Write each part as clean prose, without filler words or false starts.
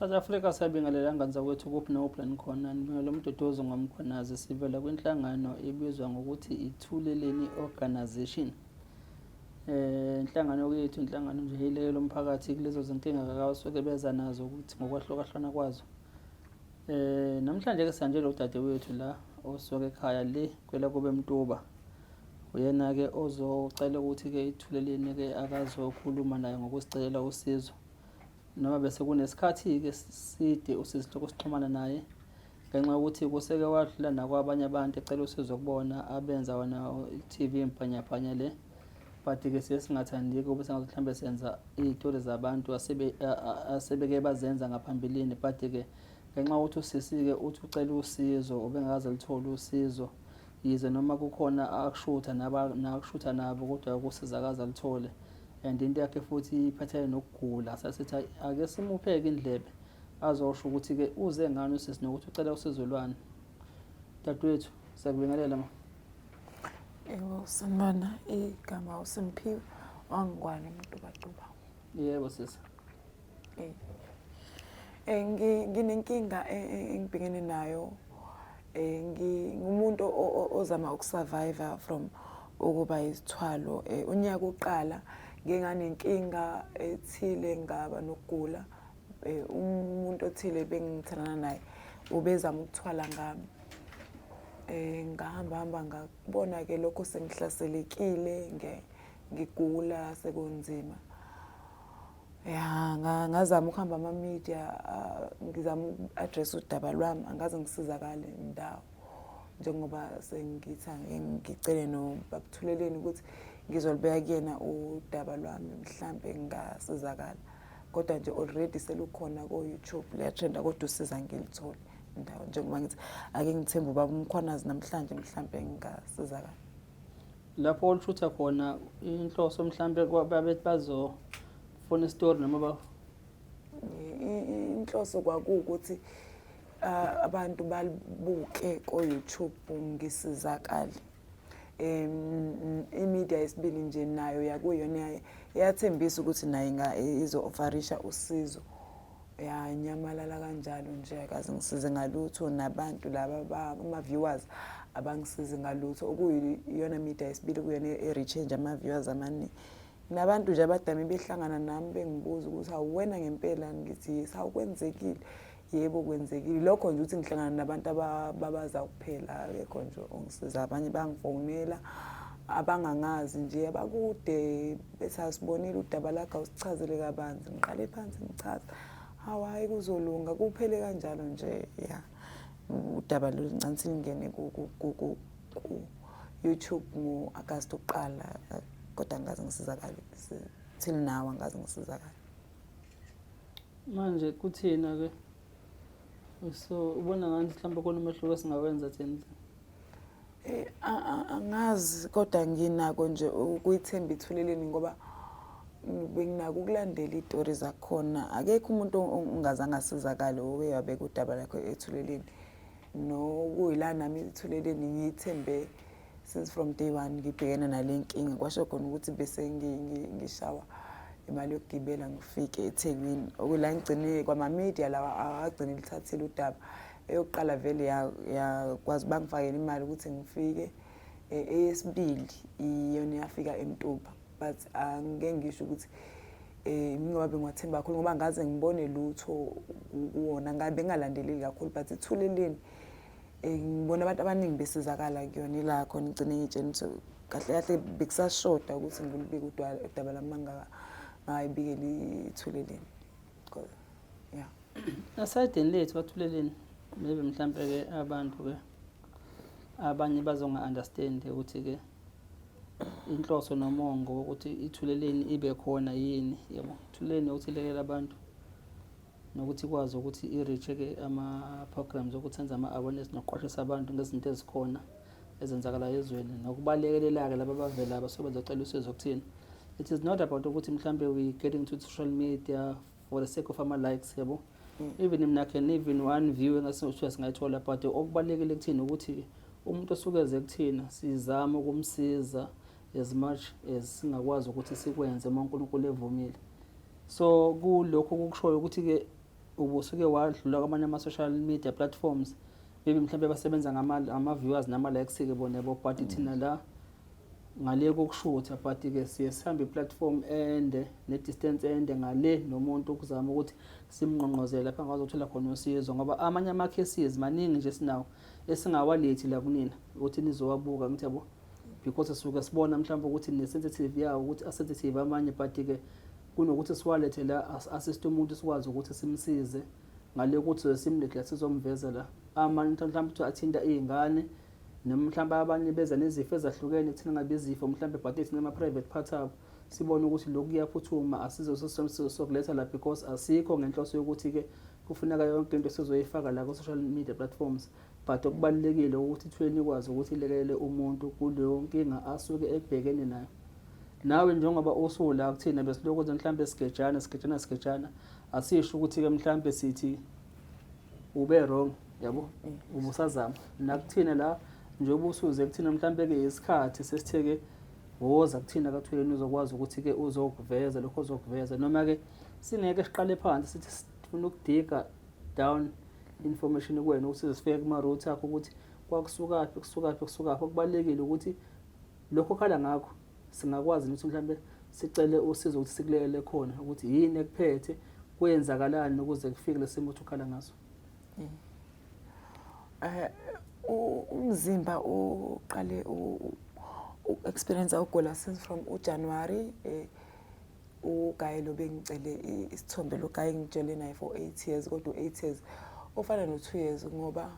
South Africa siyabingelela ngani zakwethu kuphi nophi khona lo Mduduzo ngomkhonazi sivela kwinhlangano ibizwa ngokuthi iThuleleni Organization. Inhlangano yethu inhlangano nje ilekela umphakathi kulezo zinkinga akasuke beza nazo ukuthi ngokwahlukahlana kwazo. Namhlanje ke sanje lo dadewethu la osuke ekhaya le kwela kube Mtuba. Uyena ke ozocela ukuthi ke iThuleleni ke akazokhuluma naye ngokusicela usizo. Noma bese kunesikhathi ke side usizihlo kusixhumana naye ngenxa ukuthi kuseke wadlula nakwabanye abantu ecela usizo kubona abenza wana TV impanyapanya le but ke singathandi kube sengathi mhlambe senza izitori zabantu asebeke bazenza ngaphambilini but ke ngenxa ukuthi usisike uthi ucela usizo ubengakaze lithola usizo yize noma kukhona akushutha nakushutha nabo kodwa ukusizakaza lithole. And into yakhe futhi iphathele nokugula sasithi ake simupheke indlebe azosho ukuthi ke uze ngani usisi nokuthi ucela usizo lwani. Dadewethu siyakubingelela ma. Yebo sanibona, igama uSimphiwe wangwane Mtuba. Yebo sisi. Nginenkinga engibhekene nayo. Ngumuntu ozama ukusurvive from ukuba isithwalo. Unyaka uqala nginganenkinga ethile ngaba nokugula. Umuntu othile bengithandana naye ubezama ukuthwala ngami. Ngahamba ngabona ke lokho sengihlaselekile ngigula sekunzima. Ngazama ukuhamba ama-media ngizama uku-address udaba lwami angaze ngisizakale indawo njengoba sengitha ngicele noBabuthuleleni ukuthi ngizolibeka kuyena udaba lwami mhlambe ngasizakala kodwa nje already selukhona ku YouTube liyatrenda kodwa usiza ngilithole indawo njengoba ngithi ake ngithemba ubaba umkhwanazi namhlanje mhlambe ngasizakala lapho olishutha khona inhloso mhlambe kwababethi bazofuna istory noma inhloso kwakuwukuthi abantu balibuke ku YouTube ngisizakala. Imedia yesibili nje nayo yakuyona yathembisa ukuthi naye izo-offerisha usizo. Yanyamalala kanjalo nje akaze ngisize ngalutho nabantu laba ama-viewers abangisize ngalutho okuyiyona media yesibili kuyona e-rechange ama-viewers amaningi. Nabantu nje abadami behlangana nami bengibuza ukuthi awuwena ngempela ngithi yes awukwenzekile yebo kwenzekile lokho nje ukuthi ngihlangana nabantu ababaza kuphela akekho nje ongisiza abanye bangifonela abangangazi nje abakude besasibonile udaba lakho usichazele kabanzi ngiqale phansi ngichaza hayi kuzolunga kuphele kanjalo nje udaba loluncane lingene ku YouTube ngo-August uqala kodwa ngaze ngisizakala till now angaze ngisizakala manje kuthina ke so ubona ngani mhlawumbe khona umehluko singawenza thina angazi kodwa nginako nje ukuyithemba iThuleleni ngoba benginako ukulandela izitori zakhona akekho umuntu ongazange asizakale oke wabeka udaba lakho eThuleleni nokuyila nami iThuleleni ngiyithembe since from day one ngibhekene nalenkinga kwasho khona ukuthi bese ngishawa imali yokugibela ngifike eThekwini okula ngigcine kwama-media lawa agcine lithathile udaba eyokuqala vele yakwazi bangifakela imali ukuthi ngifike eyesibili iyona yafika eMtuba but angeke ngisho ukuthi ngoba ngiwathemba kakhulu ngoba ngaze ngibone lutho kuwona ngabe ngingalandeleli kakhulu but iThuleleni ngibona abantu abaningi besizakala kuyona ila khona igcine ngitshela kahle kahle bekusashoda ukuthi ngilibike udaba lamanga ngayibikela iThuleleni asayideni lethu baThuleleni maybe mhlambe ke abantu ke abanye bazonga-understand ukuthi ke inhloso nomongo ukuthi iThuleleni ibe khona yini yebo iThuleleni ukuthilekela abantu nokuthi kwazi ukuthi i-reach ke ama-programs ukuthi enza ama-awareness nokuqwashisa abantu ngezinto ezikhona ezenzakala ezweni nokubalekelela-ke laba abavela abasebenza ocela usizo kuthina. It is not about ukuthi mhlambe we getting to social media for the sake of ama-likes yabo even mina can even one view engasithiwa singayithola but okubalekile kuthina ukuthi umuntu osuke eze kuthina sizama ukumsiza as much as singakwazi ukuthi sikwenze uma uNkulunkulu evumile. So kulokho kukushoyo ukuthi ke ubusuke wadlula kwamanye ama-social media platforms, maybe mhlawumbe basebenza ngama-viewers nama-likes-ke bona yabo, but thina la ngale kokushutha, but-ke siye sihambe i-platform ende ne-distance ende ngale nomuntu ukuzama ukuthi simngqongqozele lapha angazothola khona usizo, ngoba amanye ama-cases maningi nje sinawo esingawalethi la kunina ukuthi nizowabuka, ngithi yabo, because sisuke sibona mhlawumbe ukuthi ne-sensitive yawo ukuthi a-sensitive amanye, but-ke kunokuthi siwalethe la asiste umuntu sikwazi ukuthi simsize ngale ukuthi simlethe la sizomveza la. Amanye mhlawumbe ukuthi athinta iy'ngane, noma mhlawumbe abanye beza nezifo ezahlukene kuthina ngabe izifo mhlawumbe but ethi nama-private part abo sibone ukuthi lokhu kuyaphuthuma asizokuletha la because asikho ngenhloso yokuthi-ke kufuneka yonke into sizoyifaka la ku-social media platforms, but okubalulekile ukuthi ithweni ikwazi ukuthi ilekelele umuntu kuleyo nkinga asuke ebhekene nayo. Nawe njengoba usula kuthina besilokhu mhlawumbe sigejana asisho ukuthi-ke mhlawumbe sithi ube wrong, yabo, ubusazama nakuthina la njengoba usuze kuthina mhlawumbe-ke isikhathi sesitheke woza kuthina kaThweni uzokwazi ukuthi-ke uzokuveza lokho ozokuveza, noma-ke singeke siqale phansi sithi sifuna ukudiga down information kuwena ukuthi sifike kuma-route akho ukuthi kusukaphi. Okubalulekile ukuthi lokho okhala ngakho singakwazi ukuthi mhlawumbe sicele usizo ukuthi sikulekele khona ukuthi yini ekuphethe, kwenzakalani ukuze kufike lesimo ukuthi ukhala ngaso. Umzimba uqale experience ukugula since from uJanuary. uGaye lo bengicele isithombe lo Gaye ngitshele naye for 8 years, kodwa 8 years ofana no 2 years ngoba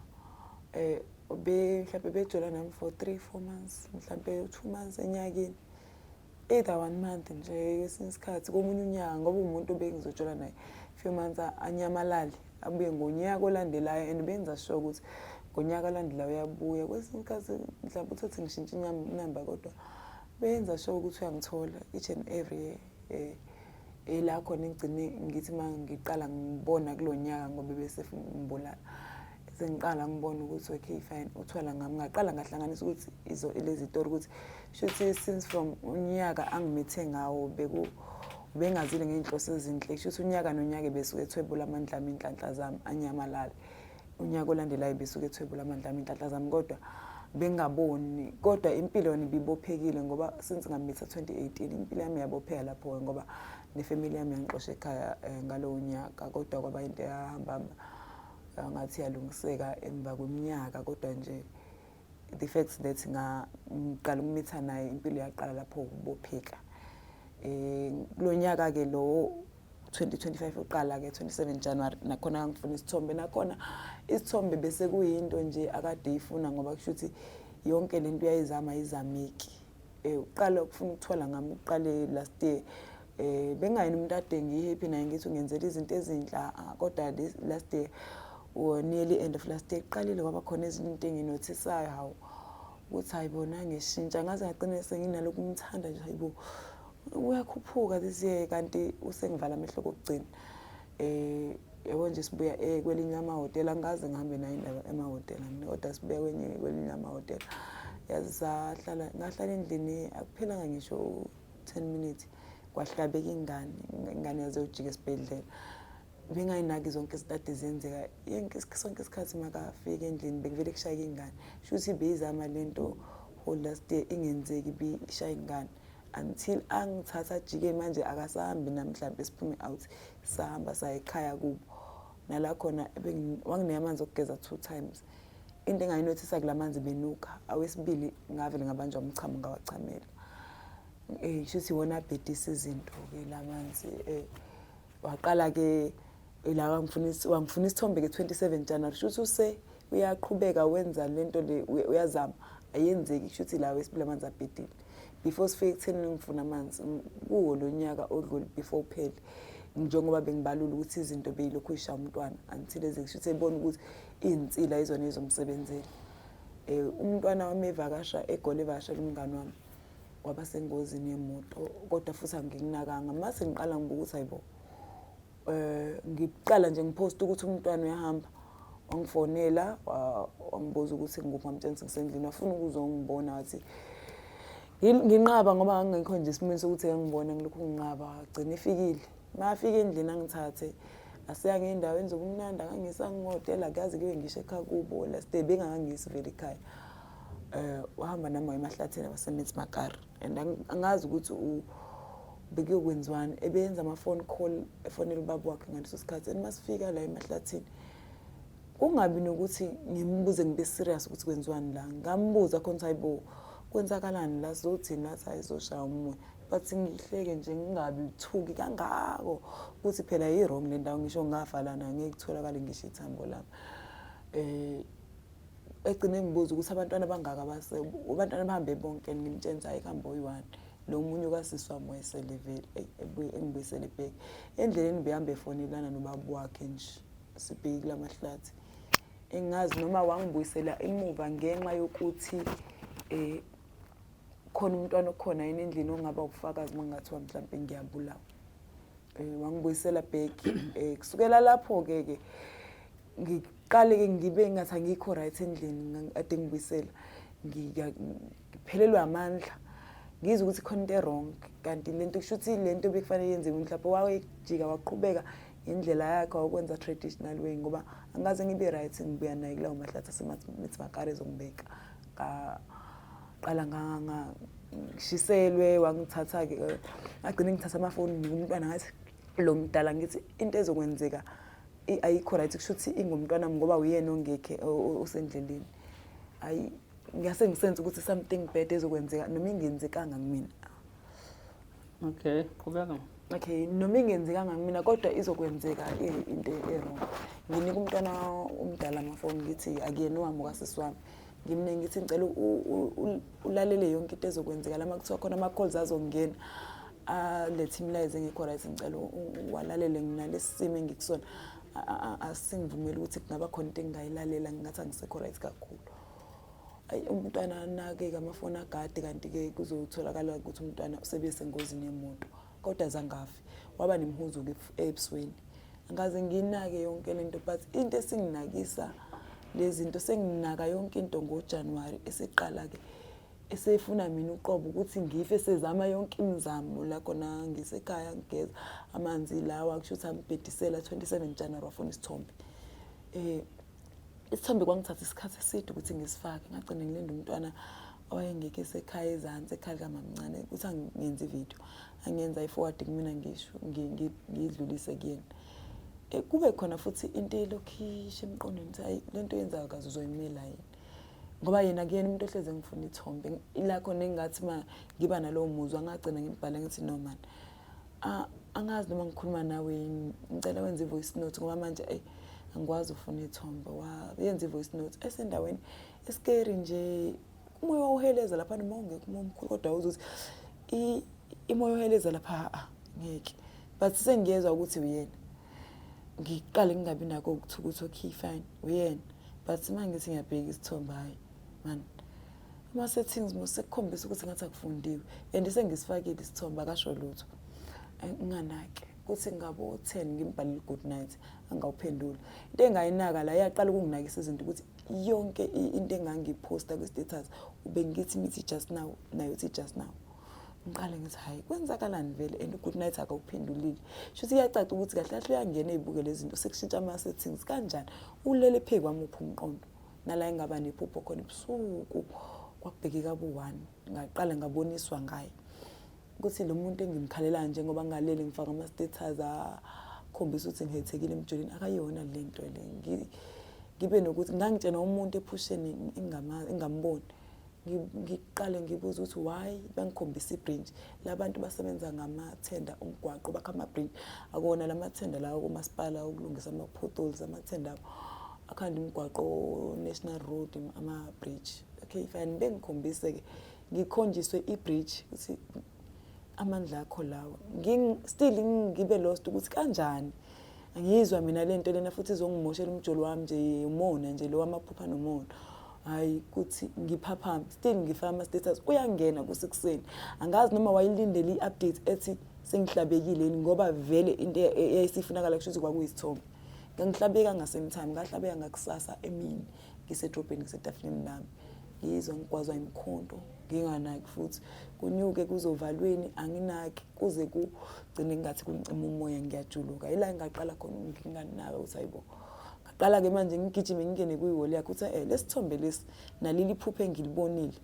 mhlawumbe bejola nami for 3-4 months, mhlawumbe 2 months enyakeni, either 1 month nje kwesinye isikhathi komunye unyaka, ngoba umuntu bengizojola naye few months anyamalale abuye ngonyaka olandelayo, and benza sure ukuthi ngonyaka olandelayo uyabuya. Kwesinye isikhathi mhlawumbe uthathe ngishintshe inamba, kodwa benza sure ukuthi uyangithola each and every year. La khona ngigcine ngithi mangiqala ngibona kulonyaka ngoba bese ngibulala, sengiqala ngibona ukuthi okay fine uthwala ngami, ngaqala ngahlanganisa ukuthi lezi story ukuthi shuthi since from unyaka angimithe ngawo bengazile ngeinhloso ezinhle, shuthi unyaka nonyaka besuke ethwebula amandla ami inhlanhla zami anyamalala, unyaka olandelayo besuke ethwebula amandla ami inhlanhla zami, kodwa bengaboni. Kodwa impilo yona ibibophekile ngoba since ngamitha 2018 impilo yami yabopheka lapho ngoba nefamily yami yangiqosha ekhaya ngalowo nyaka, kodwa kwaba into yahamba ngathi yalungiseka emva kweminyaka, kodwa nje the fact that ngaqala ukumitha naye impilo yaqala lapho ukubopheka. Kulonyaka ke lo 2025 uqala ke 27 January nakhona ngifuna isithombe, nakhona isithombe bese kuyinto nje akade ifuna ngoba kushuthi yonke lento uyayizama izameki. Uqala ukufuna ukuthola ngami uqale last year, bengayini umuntu ade ngihappy naye ngithi ungenzela izinto ezinhla, kodwa last year nearly end of last year iqalile kwaba khona ezinye into enginothisayo hawo ukuthi hayibona ngishintsha, ngaze ngagcina senginalokhu umthanda nje, hayibo uyakhuphuka this year, kanti usengivala amehlo kokugcina. Yabo nje sibuya kwelinye amahhotela, angaze ngihambe naye indaba emahhotela, kodwa sibuya kwelinye amahhotela, yazi ngahlala endlini akuphelanga ngisho 10 minutes kwahlabeka ingane yaze ujika esibhedlela. Bengayinaki zonke izinto zenzeka sonke isikhathi makafika endlini bekuvele kushaya ingane, shuthi bezama lento whole last year ingenzeki bishaya ingane, until angithatha jike manje akasahambi namhlanje siphume out sahamba saya ekhaya kubo. Nala khona wanginika amanzi okugeza 2 times, into engayinothisa kulamanzi benuka, awesibili ngavele ngabanjwa umchamo ngawachamela. Shuthi wona bhedisa izinto ke lamanzi. Waqala ke la wangifuna isithombe ke 27 January, shuthi uyaqhubeka wenza lento le uyazama ayenzeki, shuthi la wesibili amanzi abhedile. Before sifike ekutheni ngifuna amanzi kuwo lo nyaka odlule before uphele, njengoba bengibalula ukuthi izinto beyilokhu ishaya umntwana until ezishuthi ebona ukuthi insila izona ezomsebenzela. Umntwana wami evakasha eGoli, evakashela umngane wami waba sengozini yemoto, kodwa futhi angikunakanga. Mase ngiqala ngibuka ukuthi hayibo, ngiqala nje ngipost ukuthi umntwana uyahamba, wangifonela wangibuza ukuthi ngikuphi, ngamtshela ngisendlini, wafuna ukuzongibona wathi nginqaba ngoba ngangekho nje isimeni sokuthi ngibona ngilokhu nginqaba. Gcina ifikile, mafika endlini angithathe asiya ngey'ndaweni zobumnandi akangisangihhotela akaze kuye ngisho ekhaya kubo last day bengangangisi vele ekhaya. Wahamba nami emahlathini waseMithi Makara and angazi ukuthi bekuyokwenziwani ebenza ama-phone call efonela ubaba wakhe ngaleso sikhathi and masifika la emahlathini kungabi nokuthi ngimbuze ngibe serious ukuthi kwenziwani la ngambuza khona ukuthi hayibo kwenzakalani la sizothini lathi ayizoshaya umoya but ngihleke nje ngingabi thuki kangako ukuthi phela yi-wrong le ndawo ngisho ngafa lana ngeke kutholakale ngisho ithambo lami. Egcine ngibuza ukuthi abantwana bangaka abantwana bahambe bonke ngimtshela hayi kuhambe oyi-1 lo munye kasisi wami wayesele vele engibuyisele ibheki endleleni behambe efonelana nobaba wakhe nje sibheki kula mahlathi engazi noma wangibuyisela emuva ngenxa yokuthi khona umntwana okhona yini endlini ongaba ubufakazi mangathiwa mhlawumbe ngiyabulawa. Wangibuyisela bheki kusukela lapho-ke ngiqale-ke ngibe ngathi angikho right endlini ade ngibuyisela ngiphelelwe amandla ngizwe ukuthi khona into wrong kanti lento kusho ukuthi lento bekufanele yenziwe mhlawumbe wayejika waqhubeka indlela yakhe wakwenza traditional way ngoba angaze ngibe right ngibuya naye kulawo mahlathi aseMithi Makara ezongibeka qala ngishiselwe wangithatha-ke agcine ngithatha amafoni nginika umntwana ngathi lo mdala ngithi into ezokwenzeka ayikho right kusho ukuthi ingumntwana ngoba uyena ongekhe osendleleni hayi ngiyase ngisenze ukuthi something bad ezokwenzeka noma ingenzekanga kumina. Okay, qhubeka. Okay, noma ingenzekanga kumina kodwa izokwenzeka into e-wrong. Nginika umntwana umdala amafoni ngithi akuyena wami kasisi wami ngimne ngithi ngicela ulalele yonke into ezokwenzeka lama kuthiwa khona ama-calls azongena lethe imlayize ngekho right ngicela walalele nginalesi simo engikusona asingivumeli ukuthi kungaba khona into engingayilalela ngingathi angisekho right kakhulu. Umntwana nake-ke amafoni agade kanti-ke kuzotholakala ukuthi umntwana usebesengozini yemoto kodwa zangafi waba nemhuzuko ebusweni angaze nginake yonke lento but into esinginakisa lezinto senginaka yonke into ngoJanuwari esiqala-ke esefuna mina uqobo ukuthi ngife sezama yonke imizamo la khona ngisekhaya ngigeza amanzi lawa kusho ukuthi ambhedisela 27 January wafuna isithombe. Isithombe kwangithatha isikhathi eside ukuthi ngisifake ngagcina ngilinda umntwana owayengekho esekhaya ezansi ekhaya kamamncane ukuthi angenze ivideo angenza i-forward kumina ngisho ngidlulise kuyena. Kube khona futhi into elokhisha emqondweni ukuthi hayi lento yenzayo kaze uzoyimela yini ngoba yena kuyena umuntu ohleze ngifuna ithombe ila khona engathi ma ngiba nalowo muzwa ngagcina ngibhala ngithi no man angazi noma ngikhuluma nawe ngicela wenze i-voice note ngoba manje angikwazi ufuna ithombe yenza i-voice note esendaweni escary nje umoya uheleza lapha noma ungekho omkhulu kodwa uzuthi imoya uheleza lapha ngeke but sengiyezwa ukuthi uyena ngiqale ngingabi nako ukuthi okay fine uyena but mangithi ngiyabheka isithombe hayi man ama-settings mosekukhombisa ukuthi ngathi akufundiwe and sengisifakile isithombe akasho lutho nginganake kuthi ngabo 10 ngimbhalile good night angawuphenduli into engayinaka la yaqala ukunginakisa izinto ukuthi yonke into engangiposta kwi-status ube ngithi mithi just now nayo uthi just now ngiqale ngithi hayi kwenzakalani vele and good night akawuphendulile shuthi iyacaca ukuthi kahle kahle uyangena ezibuke lezi zinto sekushintsha ama-settings kanjani ulele phezu kwami uphi umqondo nala engaba nephupho khona ebusuku kwakubhekeka bu-1 ngaqala ngaboniswa ngaye ukuthi lo muntu engimkhalela njengoba ngalele ngifaka ama-status akhombisa ukuthi ngihethekile emjolini akayona lento le ngibe nokuthi ngangitshena umuntu ephusheni ingamboni ngiqale ngibuza ukuthi why bangikhombisa ibridge labantu basebenza ngamathenda omgwaqo bakha ama-bridge akona lamathenda lawo kumasipala ukulungisa ama-potholes amathenda akhanda imigwaqo national road ama-bridge. Okay fine bengikhombise-ke ngikhonjiswe i-bridge ukuthi amandla akho lawo still ngibe lost ukuthi kanjani angizwa mina lento lena futhi izongimoshela umjolo wami nje umona nje lo wamaphupha nomona hayi kuthi ngiphaphama still ngifaka ama-status uyangena kusekuseni angazi noma wayilindele i-update ethi sengihlabekile ngoba vele into eyayisifunakala kusho ukuthi kwakuyisithombe ngangihlabeka ngasemtime ngahlabeka ngakusasa emini ngisedrobheni ngisetafuleni lami ngizwa ngigwazwa imikhonto nginganaki futhi kunyuke kuzovalweni anginaki kuze kugcine ngathi kuncima umoya ngiyajuluka ila ngaqala khona nginganaka ukuthi hayibo ngaqala-ke manje ngigijime ngingene kuyiwall yakhe ukuthi lesithombe lesi naleli iphupho engilibonile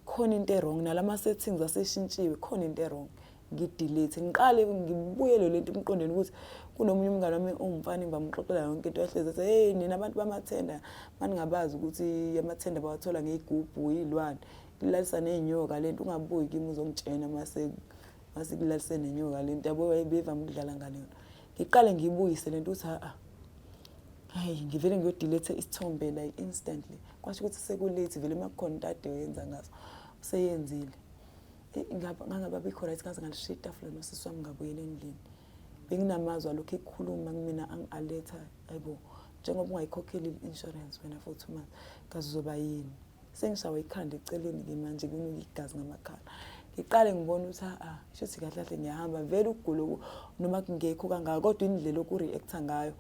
khona into errong nalama settings aseshintshiwe khona into errong ngidelete ngiqale ngibuyele lento emqondweni ukuthi kunomunye umngane wami ongumfana ngibamxoxela yonke into yahleze ethi hey nina abantu bamathenda maningabazi ukuthi amathenda bawathola ngeyigubhu yilwane ilalisa nenyoka lento ungabuyi kimi uzongitshena mase kulalise nenyoka lento yabo bevama ukudlala ngale yona ngiqale ngibuyise lento uthi hayi ngivele ngiyodelete isithombe la instantly kwasho ukuthi sekulate vele makukhona into ade yenza ngaso useyenzile ngangaba bikho right kaze ngalishiya itafula nosisi wami ngabuyela endlini benginamazwi alokho ekhuluma kumina angi-aletha hayibo njengoba ungayikhokheli i-insurance wena for 2 months kaze uzoba yini sengishawa ikhanda eceleni-ke manje kunuka igazi ngamakhala ngiqale ngibona ukuthi shuthi kahle kahle ngiyahamba vele ukugula noma kungekho kangaka kodwa indlela oku-reacta ngayo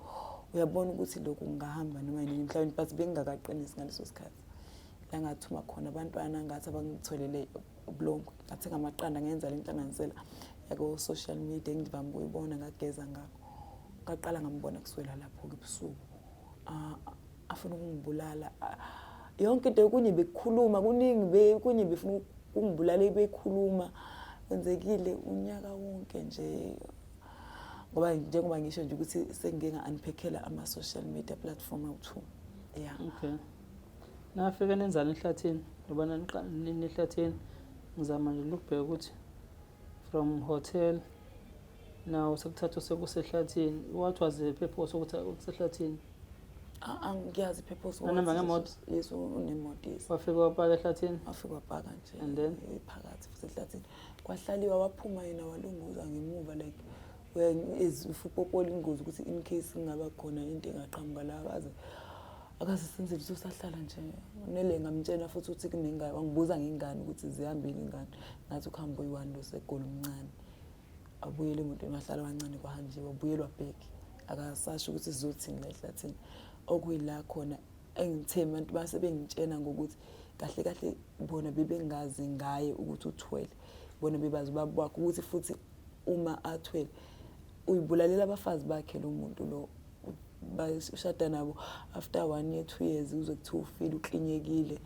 uyabona ukuthi lokhu ngahamba noma yini mhlawumbe but bengingakaqinisi ngaleso sikhathi la ngathuma khona abantwana ngathi abangitholele ubulongo ngathenga amaqanda ngenza le nhlanganisela yako social media engivame ukuyibona ngageza ngakho ngaqala ngambona kuswela lapho ebusuku afuna ukungibulala yonke into kunye bekukhuluma kuningi kunye befuna ukungibulala bekhuluma kwenzekile unyaka wonke nje ngoba njengoba ngisho nje ukuthi sengike nga-unpackela ama-social media platform awu-2 yeah. Okay. Nafika nenzani ehlathini ngoba nini ehlathini ngizama nje ukubheka ukuthi from hotel now sekuthatha sekusehlathini what was the purpose ukuthi ukusehlathini angiyazi purpose noma ngemoto yeso unemoto yeso wafika wapaka ehlathini wafika wapaka nje and then phakathi fusehlathini kwahlaliwa waphuma yena walunguza ngemuva like ufupopola ingozi ukuthi in case ngaba khona into engaqhamuka la akasisenzile usahlala nje nele ngamtshela futhi ukuthi kunengane wangibuza ngengane ukuthi zihambile ingane ngathi ukuhamba uyi1 segoli umncane abuyele umuntu emahlala kancane kwahanjiwe ubuyelwa wabheki akasasho ukuthi sizothini la ehlathini okuyila khona engithema abantu base bengitshena ngokuthi kahle kahle bona bebengazi ngaye ukuthi uthwele bona bebazi babakho ukuthi futhi uma athwele uyibulalela abafazi bakhe lo muntu lo bashada nabo after 1 year 2 years uze kuthiwa ufile uklinyekile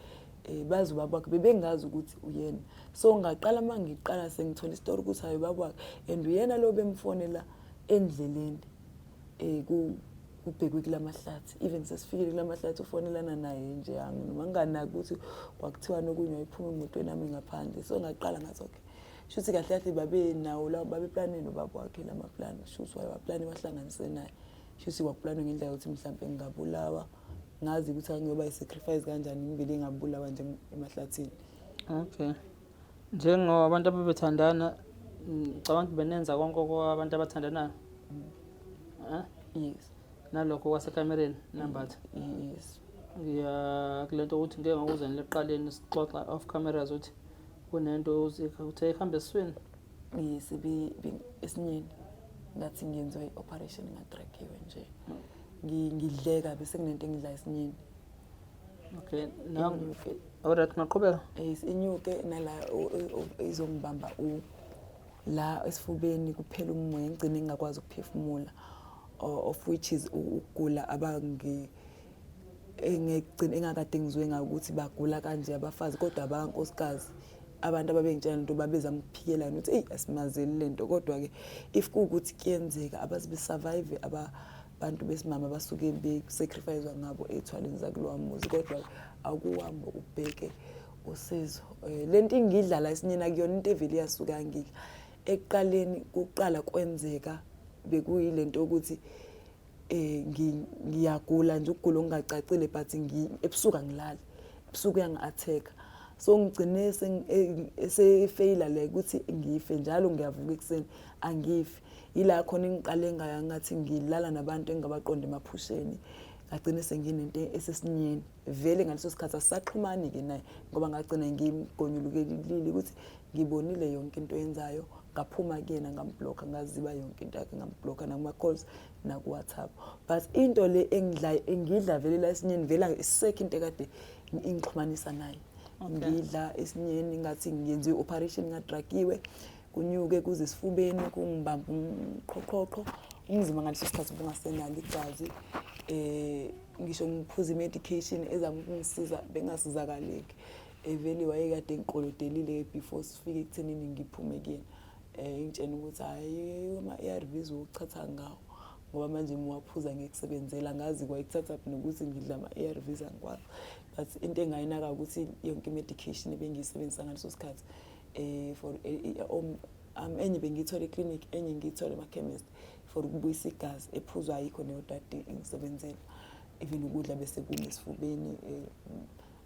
bazi babakhe bebengazi ukuthi uyena so ngaqala mangiqala sengithola istory ukuthi hayi babakhe and uyena lo bemfonela endleleni kubhekwe kulamahlathi even sesifikile kulamahlathi ufonelana naye nje noma nganaki ukuthi kwakuthiwa nokunye wayiphuma emotweni nami ngaphandle so ngaqala ngathi okay shuthi kahle kahle babe nawo la babe planning nobaba wakhe lama plan shuthi wayeplani wahlanganise naye shuthi kwakuplanwe ngendlela ukuthi mhlawumbe ngingabulawa ngazi ukuthi angiyoba i-sacrifice kanjani ngibili ngabulawa nje emahlathini. Okay. Njengoba abantu ababethandana ngicabanga benenza konke kwabantu abathandanayo. Yes. Nalokho kwasekamereni nambatha. Yes. Kulento ukuthi ngeke ngakuze nileqaleni sixoxa off cameras uthi kunento uthe ihambe eswini. Yes, esinyeni ngathi ngiyenzwe i-operation ngatrakiwe nje. Ngidleka bese kunento engidla esinyeni. Okay, now alright maqhubeka. Inyuke nala izongibamba la esifubeni kuphela umoya ngicine ngingakwazi ukuphefumula of which is ukugula engicine engakade ngizwe ngakuthi bagula kanje abafazi kodwa abankosikazi abantu ababengitshela into babezama ukuphikelana ukuthi asimazeli lento kodwa ke if kuukuthi kuyenzeka abazibe survive abantu besimama basuke be-sacrifice ngabo ethwaleni zakulowa muzi kodwa akuhambo ubheke usizo lento ingidlala isinyena kuyona into eveli yasuka ngiki ekuqaleni kuqala kwenzeka bekuyilento ukuthi ngiyagula nje ukugula ongacacile but ebusuku ngilala ebusuku yangi-attack so ngigcine sefaila le ukuthi ngife njalo ngiyavuka ekuseni angifi ila khona ngiqale ngathi ngilala nabantu engabaqonda emaphusheni ngagcina senginento esesinyeni vele ngaleso sikhathi asixhumani ke naye ngoba ngagcina ngimgonyulukelile ukuthi ngibonile yonke into yenzayo ngaphuma kuyena ngamblock ngaziba yonke into yakhe ngamblock nakuma calls naku WhatsApp but into le engidla vele la esinyeni vela iseke into ekade ingixhumanisa naye ngidla esinyeni ngathi ngiyenziwe operation ngadragiwe kunyuke kuze esifubeni kungibamba umqhoqhoqho umzimba ngaleso sikhathi bungasenalo igazi ngisho ngiphuza medication ezama ukungisiza bengasizakaleki vele wayekade ngiqolodelile before sifike ekuthenini ngiphume kuyena ngitshena ukuthi hayi ama-ARVs ukuchatha ngawo ngoba manje ngiwaphuza ngikusebenzela ngazi kwayikuthatha nokuthi ngidla ama-ARVs angikwazi but into engayinaka ukuthi yonke medication ebengiyisebenzisa ngaleso sikhathi for enye bengiyithola eclinic enye ngiyithola ema-chemist for ukubuyisa igazi ephuzwa ayikho neyo dade ngisebenzela even ukudla bese kuma esifubeni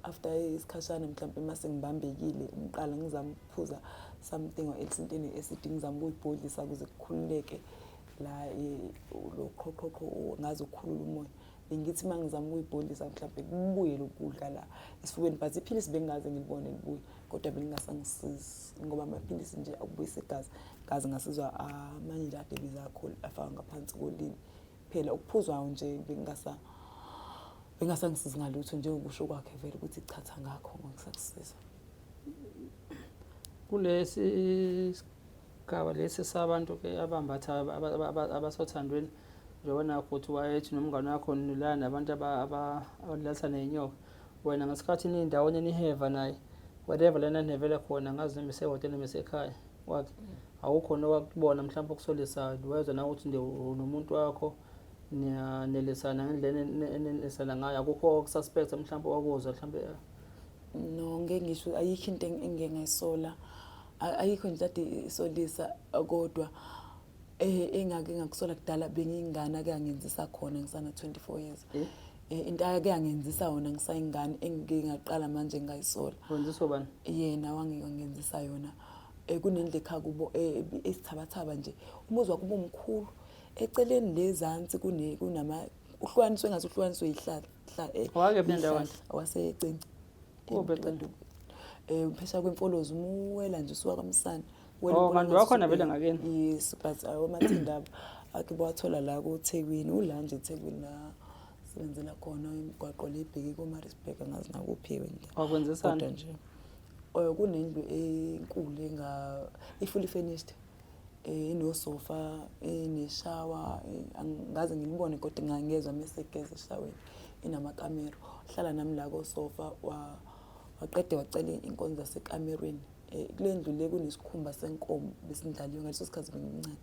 after isikhashana mhlawumbe mase ngibambekile ngiqala ngizama ukuphuza something or else intweni esidinga ngizama ukuyibhodlisa ukuze kukhululeke la lo qhoqhoqho ngaze ukukhulula umoya bengithi mangizama ukuyibhodlisa mhlawumbe kubuye lokudla la esifubeni but iphilisi bengaze ngilibone libuye kodwa belingasangisizi ngoba amaphilisi nje akubuyisa igazi ngaze ngasizwa amanye nje ade bizakho afaka ngaphansi kolimi phela ukuphuzwayo nje bengasangisizi ngalutho njengokusho kwakhe vele ukuthi ichatha ngakho ngisakusiza kulesi sigaba lesi sabantu ke abambatha abasothandweni njengoba futhi wayethi nomngane wakho nilana nabantu abadlalisa nenyoka wena ngesikhathi nindawo niheva naye whatever lana nevele khona ngazi noma isehotela noma isekhaya wathi awukhona wakubona mhlawumbe okusolisa wezwa na ukuthi nomuntu wakho niyanelisana ngendlela enelisana ngayo akukho okususpect mhlawumbe wakuzwa mhlawumbe no ngeke ngisho ayikho into engengayisola ayikho nje ade isolisa kodwa engake ngakusola kudala bengingana ke angenzisa khona ngisana 24 years into ake angenzisa yona ngisayingane engike ngaqala manje ngayisola wenziswa bani yena wangengenzisa yona kunendle ekhaya kubo esithabathaba nje umuzwa kuba umkhulu eceleni lezansi kunama uhlukaniswe ngathi uhlukaniswe ihlahla wake bendawo wasecinci ubecela phesha kwemfolozi umuwela nje usuka kaMsana kanti wakhona vele ngakeni yes but awamathindaba akhe bawathola la kuThekwini ula nje eThekwini la sebenzela khona imigwaqo lebheki koMaritzburg ngazi nakuphiwe nje wakwenzisana nje kunendlu enkulu fully furnished inosofa ineshower angaze ngilibone kodwa ngangezwa mesegeza eshaweni inamakamera hlala nami la kosofa waqede wacela inkonzo zasekamerweni kule ndlu le kunesikhumba senkomo besindlaliwe ngaleso sikhathi bengincane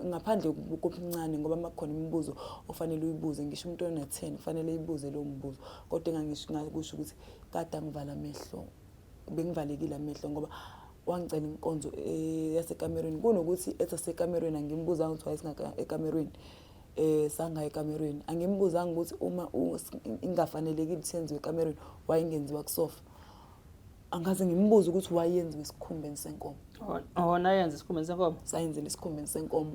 ngaphandle kokuncane ngoba makhona imibuzo ofanele uyibuze ngisho umuntu ona 10 kufanele ibuze lo mbuzo kodwa engangisho ukuthi kade ngivala amehlo bengivalekile amehlo ngoba wangicela inkonzo yasekamerweni kunokuthi esasekamerweni angimbuza ukuthi wayesingaka ekamerweni sanga ekamerweni angimbuza ukuthi uma ingafanelekile senziwe ekamerweni wayingenziwa kusofa angaze ngimbuza ukuthi wayenziwe isikhumbeni senkomo ona yenza isikhumbeni senkomo sayenzela isikhumbeni senkomo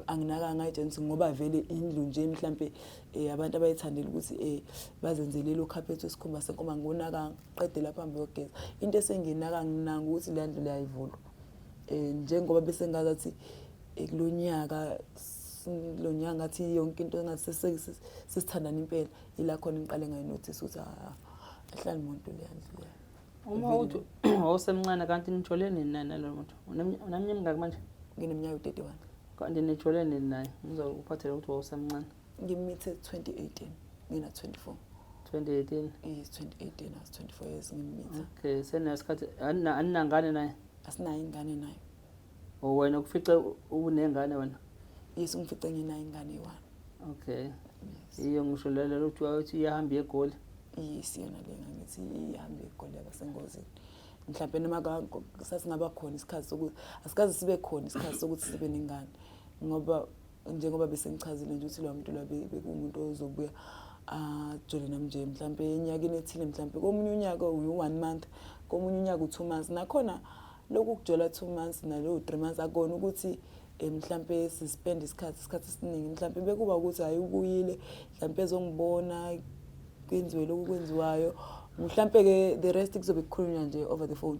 anginaka ngayitshela ngoba vele indlu nje mhlambe abantu abayithandela ukuthi bazenzele lo carpet wesikhumba senkomo ngonaka qede lapha phambi yogeza into esenginaka nginanga ukuthi le ndlu leyayivulwa njengoba bese ngazathi kulonyaka lo nyanga ngathi yonke into engathi sesithandana impela ila khona ngiqale ngayinothisa ukuthi ahlali umuntu le ndlu uma uthi awusemncane kanti nitshole nini nalo muntu unaminyaka mingaki manje ngineminyaka 31 kanti nitshole nini naye ngizokuphathela ukuthi awusemncane ngimithe 2018 ngina 24 2018 yes 2018 as 24 years ngimithe okay senesikhathi aninangane naye asinayo ingane naye wena kufice unengane wena yes ngifice nginayo ingane one okay iyo ngisho lelo ukuthi wathi iyahamba egoli yes yona lenga ngithi ihamba egoli abasengozini mhlawumbe noma sasingaba khona isikhathi sokuthi asikaze sibe khona isikhathi sokuthi sibe nengane ngoba njengoba besengichazile nje ukuthi lo muntu la bekumuntu ozobuya ajole nami nje mhlawumbe enyakeni ethile mhlawumbe komunye unyaka u1 month komunye unyaka u2 months nakhona lokhu kujola 2 months nalo 3 months akona ukuthi mhlawumbe sispend isikhathi esiningi mhlawumbe bekuba ukuthi hayi ubuyile mhlawumbe ezongibona kwenziwe lokhu kwenziwayo mhlawumbe ke the rest kuzobe kukhulunywa nje over the phone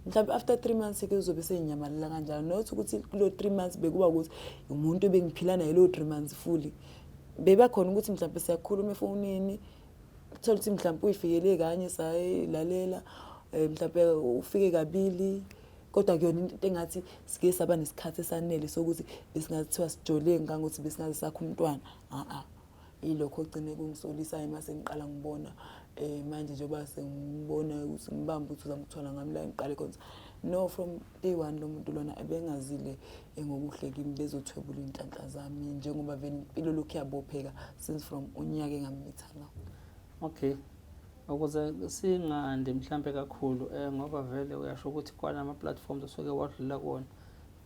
mhlawumbe after 3 months ke kuzobe seyinyamalela kanjalo not ukuthi kulo 3 months bekuba ukuthi umuntu bengiphila naye lo 3 months fully beba khona ukuthi mhlawumbe siyakhuluma efonini uthola ukuthi mhlawumbe uyifikele kanye sayilalela mhlawumbe ufike kabili kodwa kuyona into engathi sike saba nesikhathi esanele sokuthi besingathiwa sijole ngangokuthi besingaze sakho umntwana ilokho ogcine kungisolisayo mase ngiqala ngibona manje njengoba sengibona ukuthi ngibamba ukuthi uzamthola ngami la ngiqale konke no from day one lo muntu lona ebengazile ngokuhle kimi bezothwebula inhlanhla zami njengoba vele impilo lokhu yabopheka since from unyaka engamitha ngawo. Okay, ukuze singandi mhlambe kakhulu ngoba vele uyasho ukuthi kwanama platforms osuke wadlula kuona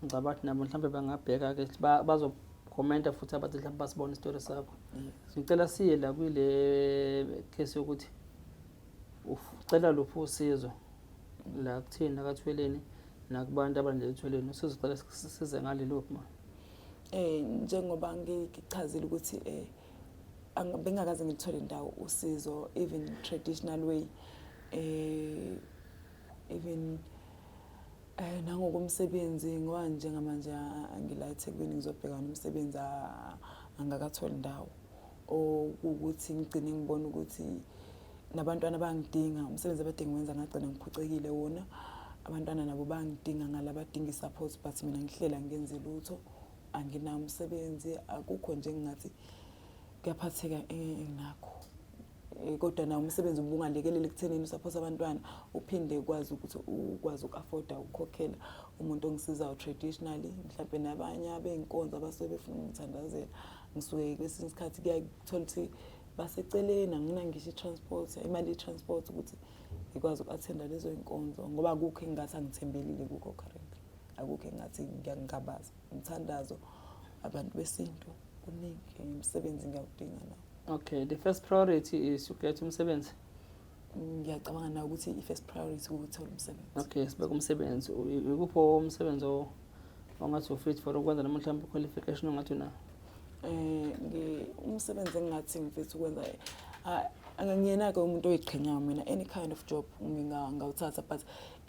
ngicabanga ukuthi nabo mhlambe bangabheka ke bazokhomenta futhi abathi mhlambe basibona istory sakho. Ngicela siye la kule case yokuthi ucela luphi usizo la kuthina akathweleni nakubantu abandelethweleni usizo ucela size ngalelo ma njengoba ngichazile ukuthi bengakaze ngithole indawo usizo even traditional way even nangokumsebenzi ngoba njengamanje angila eThekwini ngizobheka nomsebenzi angakatholi indawo ukuthi ngigcine ngibona ukuthi nabantwana bangidinga umsebenzi abadinga wenza ngagcina ngiphucekile wona abantwana nabo bangidinga ngalabadinga support but mina ngihlela ngenze lutho anginawo umsebenzi akukho nje ngathi kuyaphatheka enginakho kodwa na umsebenzi ubungalekelele ekuthenini support abantwana uphinde ukwazi ukuthi ukwazi ukuafforda ukukhokhela umuntu ongisizayo traditionally mhlawumbe nabanye abeyinkonzo abasuke befuna ukuthandazela ngisuke kwesinye isikhathi kuyathola ukuthi baseceleni angina ngisho transport imali ye-transport ukuthi ngikwazi uku-attenda lezo inkonzo ngoba akukho engathi angithembelile kukho currently akukho engathi ngiyangabaza umthandazo abantu besintu kuningi umsebenzi ngiyawudinga nawo. Okay, the first priority is ukhetha umsebenzi. Ngiyacabanga na ukuthi i-first priority ukuthola umsebenzi. Okay, sibeka umsebenzi ukupho umsebenzi ongathi ufit for ukwenza noma mhlawumbe qualification ongathi na umsebenzi engathi ngifisa ukwenza angangiyena ke umuntu oyiqhenyayo mina any kind of job ngingawuthatha but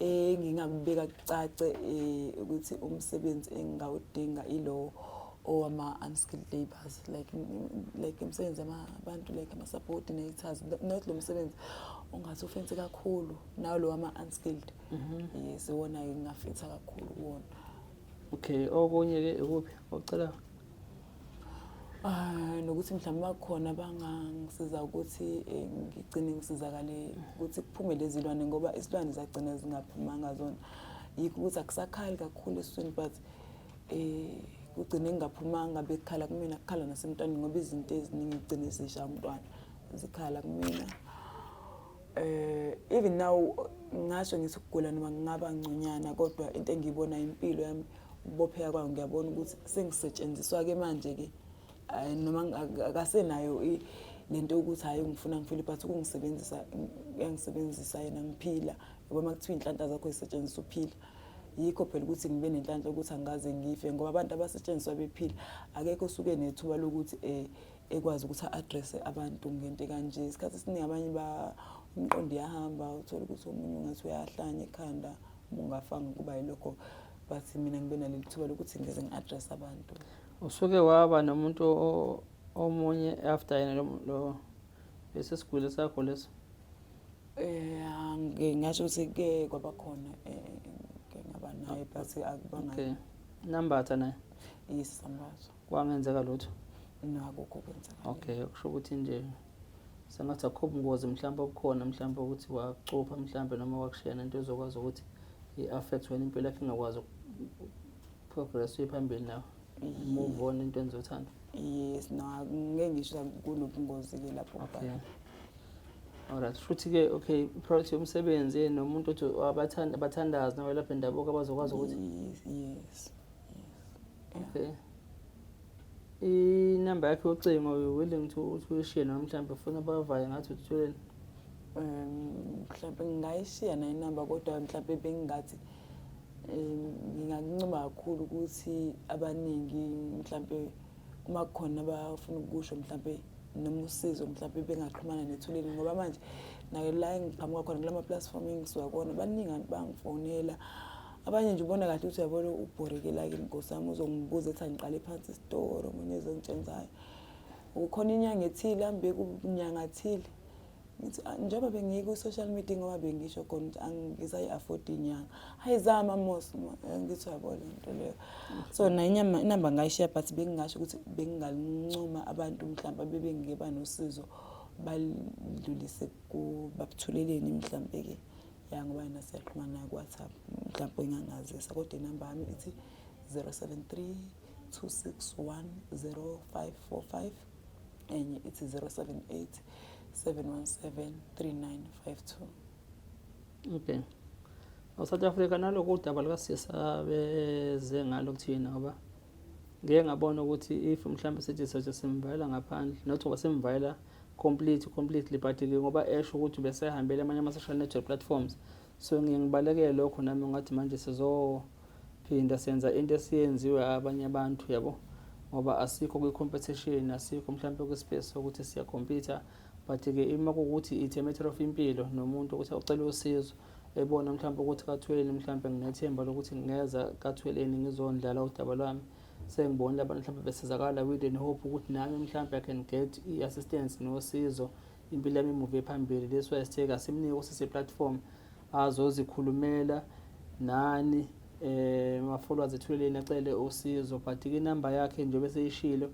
ngingabeka cace ukuthi umsebenzi engawudinga ilo owama unskilled labours like umsebenzi abantu like ama subordinators not lo msebenzi ongathi ufense kakhulu nawo lo wama unskilled yes wona ngingafitha kakhulu kuwona. Okay, okunye ke ukuphi ocela nokuthi mhlawumbe bakhona bangangisiza ukuthi ngigcine ngisizakale ukuthi kuphume lezi zilwane ngoba isilwane zagcina zingaphumanga zona yikho ukuthi akusakhali kakhulu esweni but kugcine ngingaphumanga bekhala kumina kukhala nasemntwaneni ngoba izinto eziningi igcine zisha umntwana zikhala kumina even now ngasho ngithi ukugula noma ngingaba ngconyana kodwa into engiyibona impilo yami ukubopheka kwayo ngiyabona ukuthi sengisetshenziswa ke manje ke noma akasenayo lento ukuthi hayi ngifuna ngifile but ukungisebenzisa yangisebenzisa yena ngiphila ngoba makuthiwa inhlanhla zakho isetshenziswa uphila yikho phela ukuthi ngibe nenhlanhla ukuthi angaze ngife ngoba abantu abasetshenziswa bephila akekho osuke nethuba lokuthi ekwazi ukuthi address abantu ngento kanje isikhathi esiningi abanye umqondo yahamba uthola ukuthi umunye ungathi uyahlanya ekhanda ungafanga kuba yilokho but mina ngibe naleli thuba lokuthi ngeze ngiaddress abantu. Usuke waba nomuntu omunye after yena lo besesigule sakho leso ngingasho ukuthi ke kwaba khona ngaba naye but akubanga. Okay, Nambatha naye isambatho kwangenzeka lutho nakho kwenzeka. Okay, kusho ukuthi nje sengathi akho ubungozi mhlawumbe obukhona mhlawumbe ukuthi wacupha mhlawumbe noma wakushaya into ezokwazi ukuthi i-affect wena impilo yakho ingakwazi progress phambili nawe move on into enzothanda. Yes, no ngeke ngisho kunobungozi ke lapho. Okay, alright, futhi ke okay priority umsebenzi nomuntu othi abathandazi nawe lapha endabuko abazokwazi ukuthi yes. Okay, inamba yakhe yocingo willing to uyishiye noma mhlawumbe ufuna bavaye ngathi uthuleni mhlawumbe ngingayishiya nayo inamba kodwa mhlawumbe bengingathi ngingakuncoma kakhulu ukuthi abaningi mhlawumbe uma kukhona abafuna ukusho mhlawumbe noma usizo mhlawumbe bengaxhumana nethuleni ngoba manje nayo la ngiqhamuka khona kulama platform engisuka kona baningi bangifonela abanye nje ubona kahle ukuthi uyabona ubhorekela ke inkosi yami uzongibuza ethi angiqale phansi isitoro omunye ezongitshenzayo ukhona inyanga ethile ambe kunyanga ethile ngithi njengoba bengiyike ku-social media ngoba bengisho khona ukuthi angisayi-afford inyanga hayizama mos ngithi uyabona into leyo so inamba ngayishiya but bengingasho ukuthi bengingalincoma abantu mhlawumbe bebengeke nosizo balidlulise kubathuleleni mhlawumbe-ke ya ngoba yena siyaxhumana ku-WhatsApp mhlawumbe ingangazisa kodwa inamba yami ithi 073 261 0545 enye ithi 078 717 3952. Okay. South Africa naloko udaba lukaSisa beze ngalo kuthina ngoba ngeke ngabona ukuthi if mhlawumbe sithi soje simvala ngaphandle not ngoba simvala completely but ngoba esho ukuthi besehambele amanye ama-social network platforms so ngibalekele lokho nami ngathi manje sizophinda senza into esiyenziwe abanye abantu yabo ngoba asikho kwi-competition asikho mhlawumbe kwi-space sokuthi siyacompete but-ke ima kuwukuthi it's a matter of impilo nomuntu ukuthi ucela usizo ebona mhlawumbe ukuthi kaThweni mhlawumbe nginethemba lokuthi ngingeza kaThweleni ngizondlala udaba lwami sengibonile abantu mhlawumbe besizakala with and hope ukuthi nami mhlawumbe I can get i-assistance nosizo impilo yami imuve phambili that's why sitheka simnike usise platform azozikhulumela nani ma-followers eThweleni acele usizo but-ke inamba yakhe nje bese ishilo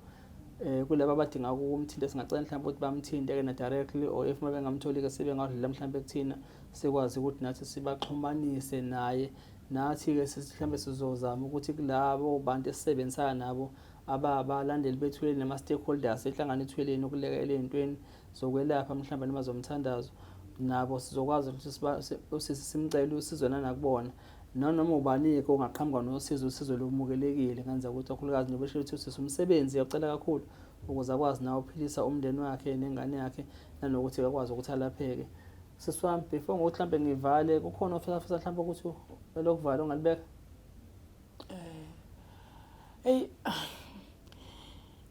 kulabo abadinga ukumthinta singacela mhlawumbe ukuthi bamthinte-ke na directly or if uma bengamtholi-ke sebengadlula mhlawumbe kuthina sikwazi ukuthi nathi sibaxhumanise naye nathi-ke mhlawumbe sizozama ukuthi kulabo bantu esisebenzisana nabo abalandeli bethuleni nama-stakeholders ehlangana ethweleni ukulekelela ey'ntweni zokwelapha mhlawumbe noma zomthandazo nabo sizokwazi ukuthi simcele usizo nanakubona nanoma ubani-ke ongaqhamuka nosizo usizo lomukelekile ngenza ukuthi kakhulukazi njengoba esho ukuthi usise umsebenzi uyacela kakhulu ukuze akwazi nawe uphilisa umndeni wakhe nengane yakhe nanokuthi akwazi ukuthi alapheke. Sisi wami before ngokuthi mhlawumbe ngivale kukhona ofisa mhlawumbe ukuthi elokuvala ongalibeka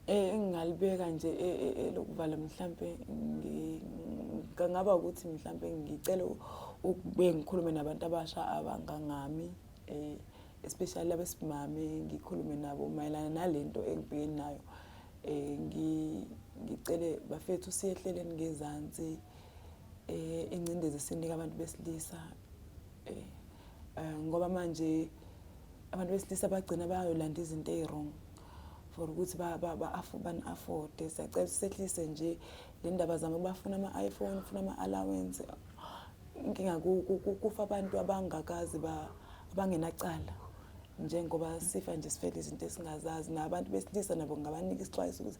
engingalibeka nje elokuvala mhlawumbe ngingaba ukuthi mhlawumbe ngicela ukube ngikhulume nabantu abasha abangangami especially abesimame ngikhulume nabo mayelana nalento engibhekene nayo ngicele bafethu siyehleleni ngezansi ingcindezi sinika abantu besilisa ngoba manje abantu besilisa bagcina bayolanda izinto ezirong for ukuthi bani-afforde siyacela sisehlise nje le ndaba zami bafuna ama-iPhone ufuna ama-allowance inkinga kufa abantu abangakazi abangenacala njengoba sifa nje sifele izinto esingazazi nabantu besilisa nabo ngabanika isixwayiso ukuthi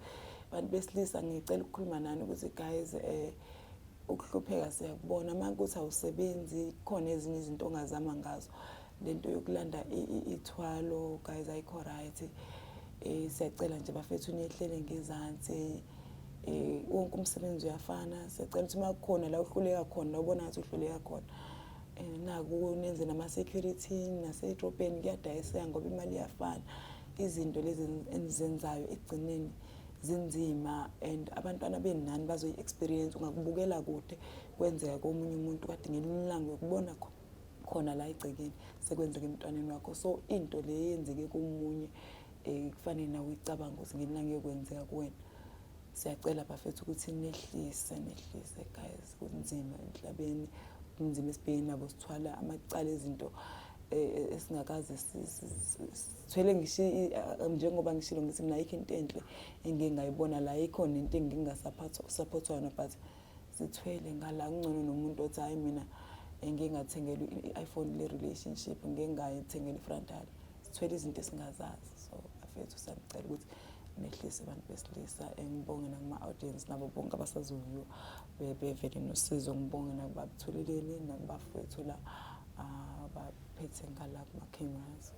abantu besilisa ngicela ukukhuluma nani ukuthi guys ukuhlupheka siyakubona manje ukuthi awusebenzi khona ezinye izinto ongazama ngazo lento yokulanda ithwalo guys ayikho right siyacela nje bafethu niyehlele ngezansi wonke umsebenzi uyafana siyacela ukuthi makukhona la uhluleka khona ubona ngathi uhluleka khona naku nenze nama-security nasedrobheni kuyadayiseka ngoba imali iyafana izinto lezi enizenzayo ekugcineni zinzima and abantwana benani bazoyi-experience ungakubukela kude kwenzeka komunye umuntu kade ngelinye ilanga ukubona khona la egcekeni sekwenzeka emntwaneni wakho so into le yenzeke komunye kufanele nawe uyicabanga ukuthi ngelinye ilanga yokwenzeka kuwena siyacela bafethu ukuthi nehlise guys kunzima emhlabeni kunzima esibhekeni nabo sithwala amacala ezinto esingakazi sithwele njengoba ngishilo ngithi mina ayikho into enhle engingayibona la ikhona into engingasupportwa yona but sithwele ngala kungcono nomuntu othi hayi mina ngingathengela i-iPhone le-relationship ngingayithengela i-frontal sithwele izinto esingazazi so afethu siyacela ukuthi nehlise abantu besilisa ngibonge nakuma-audience nabo bonke abasazoviwa bevele nosizo ngibonge nakubabthuleleni nakubafethu la abaphethe ngala kuma-cameras.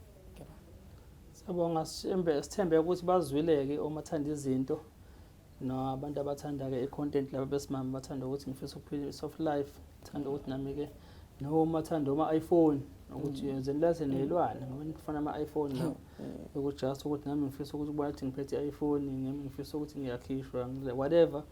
Siyabonga sithembe ukuthi bazwileke omathanda izinto nabantu abathanda-ke i-content laba besimame bathanda ukuthi ngifisa ukuphila i-soft life thanda ukuthi nami-ke noma thanda ama-iPhone ukuthi yenzeni nelwane ngoba ngifuna ama-iPhone la ukuthi just ukuthi nami ngifisa ukuthi ubona ukuthi ngiphethe i-iPhone ngifisa ukuthi ngiyakhishwa whatever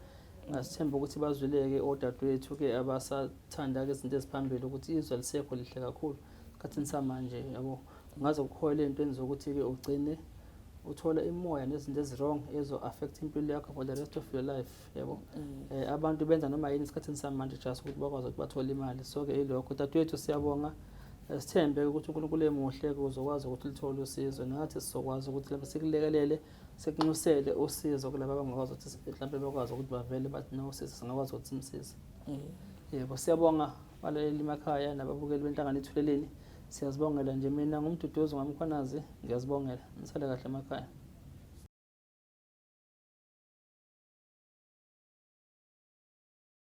asithembe ukuthi bazwileke odadewethu-ke abasathanda-ke izinto eziphambili ukuthi izwe lisekho lihle kakhulu esikhathini samanje yabo ungaze ukhohle entweni zokuthi-ke ugcine uthole imimoya nezinto ezirong ezo-affect impilo yakho for the rest of your life, yabo. Abantu benza noma yini esikhathini samanje just ukuthi bakwazi ukuthi bathole imali. So-ke ilokho dadewethu siyabonga, sithembe ukuthi uNkulunkulu emuhle uzokwazi ukuthi lithole usizo, nathi sizokwazi ukuthi lapho sikulekelele sekunxusele usizo kulabo abangakwazi ukuthi mhlawumbe bakwazi ukuthi bavele bathi no usizo singakwazi ukuthi simsize. Yebo, siyabonga balaleli emakhaya nababukeli benhlangano Ithuleleni. Siyazibongela nje, mina ngumduduzi wami Mkhwanazi, ngiyazibongela. Nisale kahle emakhaya.